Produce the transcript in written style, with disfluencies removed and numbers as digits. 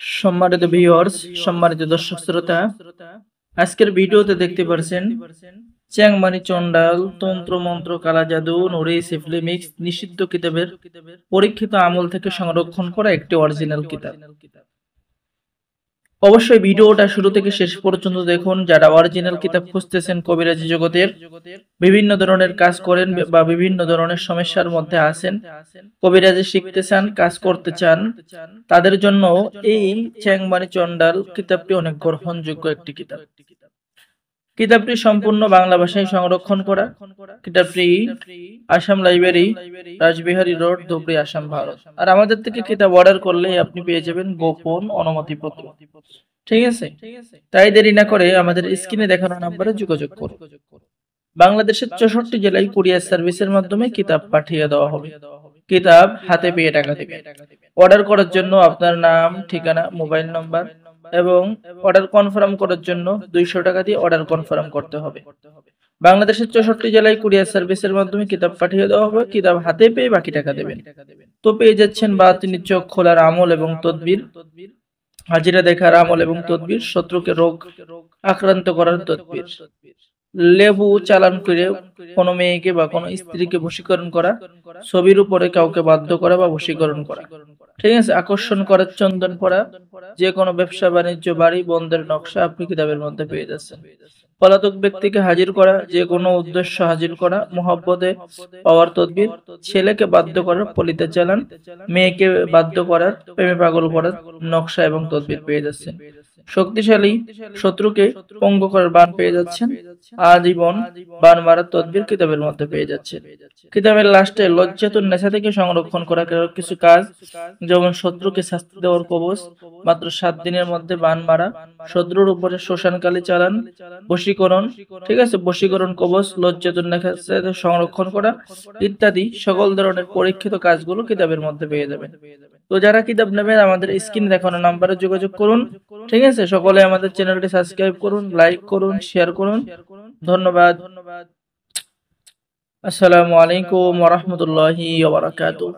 সম্মানিত ভিউয়ার্স, সম্মানিত দর্শক শ্রোতা, আজকের ভিডিওতে দেখতে পারছেন চ্যাংমারি চন্ডাল তন্ত্র মন্ত্র কালা জাদু নুরি সিফলি মিক্স নিষিদ্ধ কিতাবের পরীক্ষিত আমল থেকে সংরক্ষণ করা একটি অরিজিনাল কিতাব। অবশ্যই ভিডিওটা শুরু থেকে শেষ পর্যন্ত দেখুন। যারা অরিজিনাল কিতাব খুঁজতেছেন, কবিরাজি জগতের বিভিন্ন ধরনের কাজ করেন বা বিভিন্ন ধরনের সমস্যার মধ্যে আছেন, কবিরাজি শিখতে চান, কাজ করতে চান, তাদের জন্য এই চ্যাংমারি চন্ডাল কিতাবটি অনেক গ্রহণযোগ্য একটি কিতাব। কিতাবটি সম্পূর্ণ বাংলা ভাষায় সংরক্ষণ করা। কিতাবটি আসাম লাইব্রেরি, রাসবিহারী রোড, ধুবড়ী, আসাম, ভারত। আর আমাদের থেকে কিতাব অর্ডার করলে আপনি পেয়ে যাবেন গোপন অনুমতিপত্র। ঠিক আছে, তাই দেরি না করে আমাদের স্ক্রিনে দেখানো নম্বরে যোগাযোগ করুন। বাংলাদেশের 64 জেলায় কুরিয়ার সার্ভিসের মাধ্যমে কিতাব পাঠিয়ে দেওয়া হবে। কিতাব হাতে পেয়ে টাকা দিবেন। অর্ডার করার জন্য আপনার নাম, ঠিকানা, মোবাইল নম্বর এবং অর্ডার কনফার্ম করার জন্য 200 টাকা দিয়ে অর্ডার কনফার্ম করতে হবে। বাংলাদেশের 64 জেলায় কুরিয়ার সার্ভিসের মাধ্যমে কিতাব পাঠিয়ে দেওয়া হবে। কিতাব হাতে পেয়ে বাকি টাকা দেবেন। তো পেয়ে যাচ্ছেন বাতিনি চোখ খোলার আমল এবং তদবির, হাজিরা দেখার আমল এবং তদবির, শত্রুকে রোগ আক্রান্ত করার তদবির, লেবু চালান করে কোনো মেয়েকে বা কোনো স্ত্রীকে বশীকরণ করা, ছবির উপরে কাউকে বাধ্য করা বা বশীকরণ করা, ঠিক আছে, আকর্ষণ করার চন্দন পড়া, যে কোনো ব্যবসা বাণিজ্য বাড়ি বন্ধের নকশা আপনি কিতাবের মধ্যে পেয়ে যাচ্ছেন। পলাতক ব্যক্তিকে হাজির করা, যে কোনো উদ্দেশ্য হাজির করা, মোহব্বতে পাওয়ার তদবির, ছেলেকে বাধ্য করার পলিতে চালান, মেয়েকে বাধ্য করার, প্রেমে পাগল করার নকশা এবং তদবির পেয়ে যাচ্ছেন। শক্তিশালী শত্রুকে পঙ্গু করার বান পেয়ে যাচ্ছেন। আজীবন বান মারার তদবির কিতাবের মধ্যে পেয়ে যাচ্ছেন। কিতাবের লাস্টে লজ্জাতুন নেশা থেকে সংরক্ষণ করা কিছু কাজ, যেমন শত্রুকে শাস্তি দেওয়ার কবচ, মাত্র 7 দিনের মধ্যে বান মারা, শত্রুর উপরে শ্মশানকালী চালান, বশীকরণ, ঠিক আছে, বশীকরণ কবচ, লজ্জাতুন নেশা থেকে সংরক্ষণ করা ইত্যাদি সকল ধরনের পরীক্ষিত কাজগুলো কিতাবের মধ্যে পেয়ে যাবেন। তো যারা কিতাব নেবেন আমাদের স্ক্রিনে দেখানো নাম্বারে যোগাযোগ করুন। ঠিক আছে, সকলে আমাদের চ্যানেলটি সাবস্ক্রাইব করুন, লাইক করুন, শেয়ার করুন। ধন্যবাদ। আসসালামু আলাইকুম ওয়া রাহমাতুল্লাহি ওয়া বারাকাতুহু।